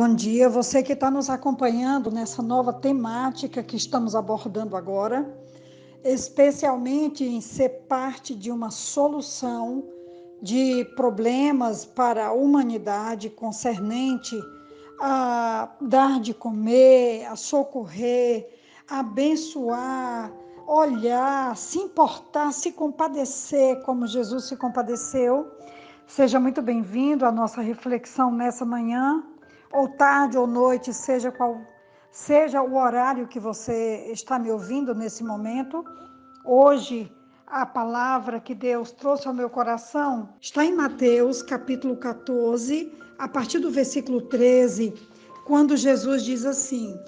Bom dia, você que está nos acompanhando nessa nova temática que estamos abordando agora, especialmente em ser parte de uma solução de problemas para a humanidade concernente a dar de comer, a socorrer, a abençoar, olhar, se importar, se compadecer como Jesus se compadeceu. Seja muito bem-vindo à nossa reflexão nessa manhã, ou tarde ou noite, seja qual seja o horário que você está me ouvindo nesse momento. Hoje, a palavra que Deus trouxe ao meu coração está em Mateus, capítulo 14, a partir do versículo 13, quando Jesus diz assim: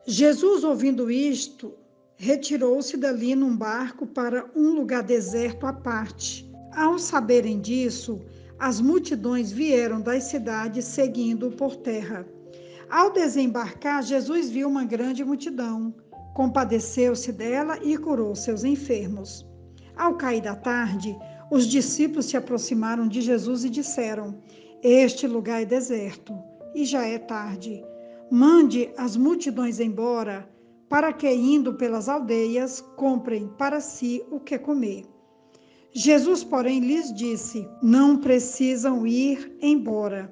Jesus, ouvindo isto, retirou-se dali num barco para um lugar deserto à parte. Ao saberem disso, as multidões vieram das cidades seguindo-o por terra. Ao desembarcar, Jesus viu uma grande multidão, compadeceu-se dela e curou seus enfermos. Ao cair da tarde, os discípulos se aproximaram de Jesus e disseram: Este lugar é deserto e já é tarde. Mande as multidões embora, para que, indo pelas aldeias, comprem para si o que comer. Jesus, porém, lhes disse: Não precisam ir embora.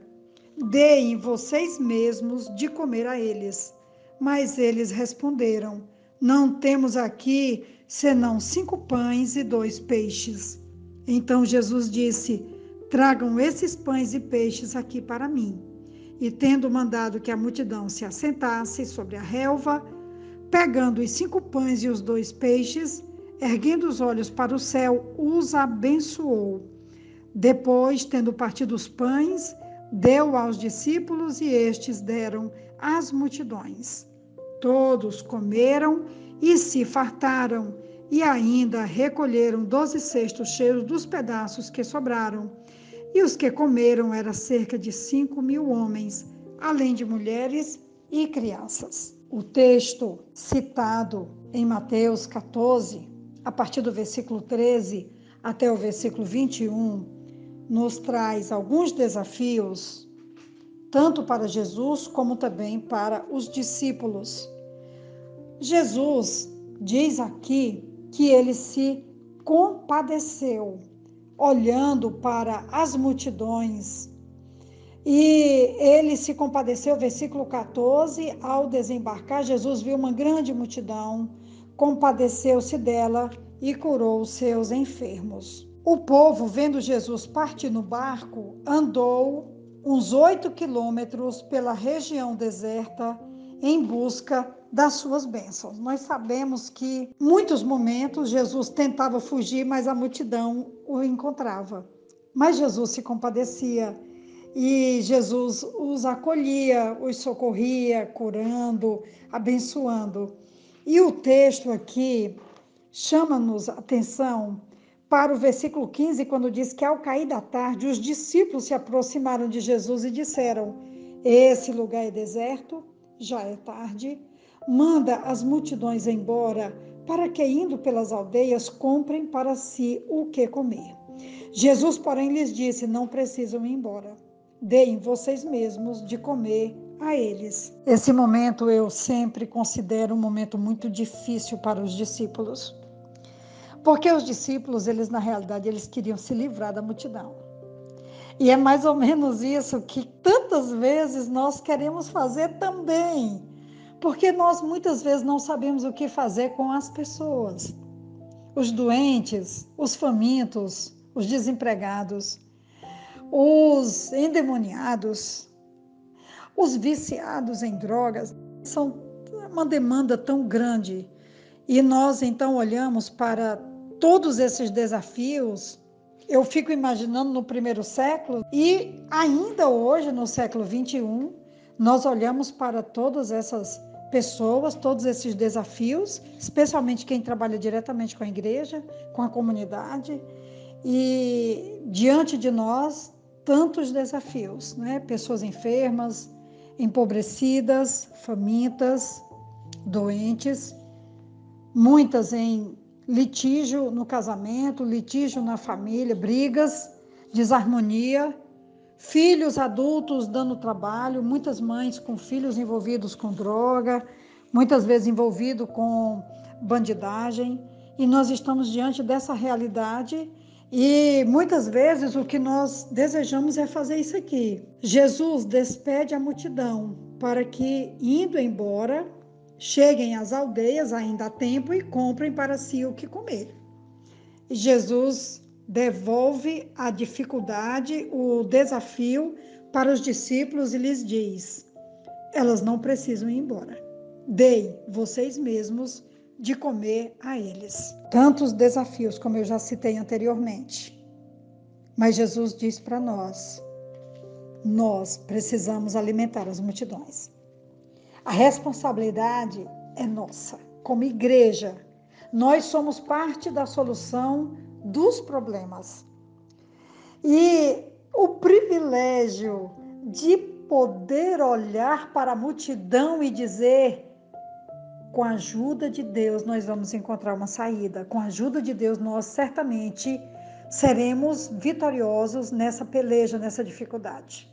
Deem vocês mesmos de comer a eles. Mas eles responderam: Não temos aqui senão 5 pães e 2 peixes. Então Jesus disse: Tragam esses pães e peixes aqui para mim. E tendo mandado que a multidão se assentasse sobre a relva, pegando os 5 pães e os 2 peixes, erguendo os olhos para o céu, os abençoou. Depois, tendo partido os pães, deu aos discípulos e estes deram às multidões. Todos comeram e se fartaram, e ainda recolheram 12 cestos cheios dos pedaços que sobraram. E os que comeram eram cerca de 5.000 homens, além de mulheres e crianças. O texto citado em Mateus 14, a partir do versículo 13 até o versículo 21, nos traz alguns desafios, tanto para Jesus como também para os discípulos. Jesus diz aqui que ele se compadeceu, olhando para as multidões. E ele se compadeceu, versículo 14, ao desembarcar, Jesus viu uma grande multidão, compadeceu-se dela e curou os seus enfermos. O povo, vendo Jesus partir no barco, andou uns 8 quilômetros pela região deserta em busca das suas bênçãos. Nós sabemos que, em muitos momentos, Jesus tentava fugir, mas a multidão o encontrava. Mas Jesus se compadecia e Jesus os acolhia, os socorria, curando, abençoando. E o texto aqui chama-nos a atenção para o versículo 15, quando diz que ao cair da tarde, os discípulos se aproximaram de Jesus e disseram: Esse lugar é deserto, já é tarde, manda as multidões embora, para que, indo pelas aldeias, comprem para si o que comer. Jesus, porém, lhes disse: Não precisam ir embora. Deem vocês mesmos de comer a eles. Esse momento eu sempre considero um momento muito difícil para os discípulos. Porque os discípulos, eles na realidade, eles queriam se livrar da multidão. E é mais ou menos isso que tantas vezes nós queremos fazer também. Porque nós muitas vezes não sabemos o que fazer com as pessoas. Os doentes, os famintos, os desempregados, os endemoniados, os viciados em drogas. São uma demanda tão grande. E nós então olhamos para todos esses desafios. Eu fico imaginando no primeiro século e ainda hoje, no século 21, nós olhamos para todas essas pessoas, todos esses desafios, especialmente quem trabalha diretamente com a igreja, com a comunidade, e diante de nós, tantos desafios, né? Pessoas enfermas, empobrecidas, famintas, doentes, muitas em litígio no casamento, litígio na família, brigas, desarmonia, filhos adultos dando trabalho, muitas mães com filhos envolvidos com droga, muitas vezes envolvidos com bandidagem, e nós estamos diante dessa realidade e muitas vezes o que nós desejamos é fazer isso aqui. Jesus despede a multidão para que, indo embora, cheguem às aldeias ainda há tempo e comprem para si o que comer. E Jesus devolve a dificuldade, o desafio para os discípulos e lhes diz: elas não precisam ir embora. Dei vocês mesmos de comer a eles. Tantos desafios, como eu já citei anteriormente. Mas Jesus diz para nós precisamos alimentar as multidões. A responsabilidade é nossa, como igreja. Nós somos parte da solução dos problemas. E o privilégio de poder olhar para a multidão e dizer: com a ajuda de Deus, nós vamos encontrar uma saída. Com a ajuda de Deus, nós certamente seremos vitoriosos nessa peleja, nessa dificuldade.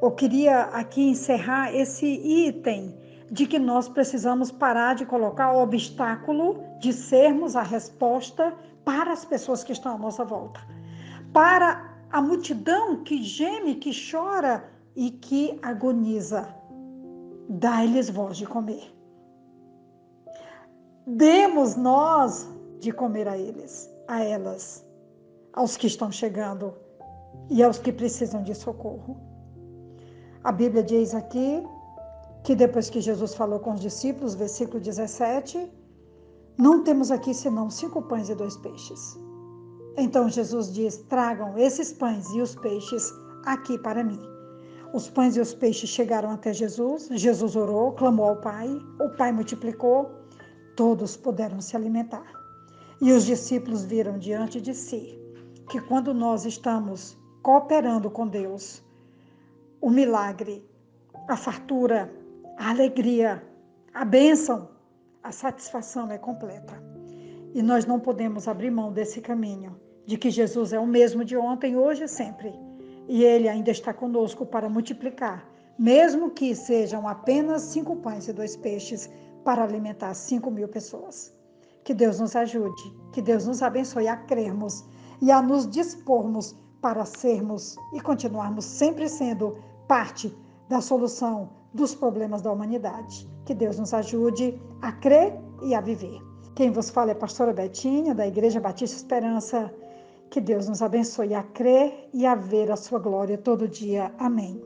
Eu queria aqui encerrar esse item de que nós precisamos parar de colocar o obstáculo de sermos a resposta para as pessoas que estão à nossa volta. Para a multidão que geme, que chora e que agoniza. Dai-lhes voz de comer. Demos nós de comer a eles, a elas, aos que estão chegando e aos que precisam de socorro. A Bíblia diz aqui que depois que Jesus falou com os discípulos, versículo 17, não temos aqui senão 5 pães e 2 peixes. Então Jesus diz: tragam esses pães e os peixes aqui para mim. Os pães e os peixes chegaram até Jesus, Jesus orou, clamou ao Pai, o Pai multiplicou, todos puderam se alimentar. E os discípulos viram diante de si que quando nós estamos cooperando com Deus, o milagre, a fartura, a alegria, a bênção, a satisfação é completa. E nós não podemos abrir mão desse caminho, de que Jesus é o mesmo de ontem, hoje e sempre. E Ele ainda está conosco para multiplicar, mesmo que sejam apenas 5 pães e 2 peixes para alimentar 5.000 pessoas. Que Deus nos ajude, que Deus nos abençoe a crermos e a nos dispormos para sermos e continuarmos sempre sendo parte da solução dos problemas da humanidade. Que Deus nos ajude a crer e a viver. Quem vos fala é a pastora Betinha, da Igreja Batista Esperança. Que Deus nos abençoe a crer e a ver a sua glória todo dia. Amém.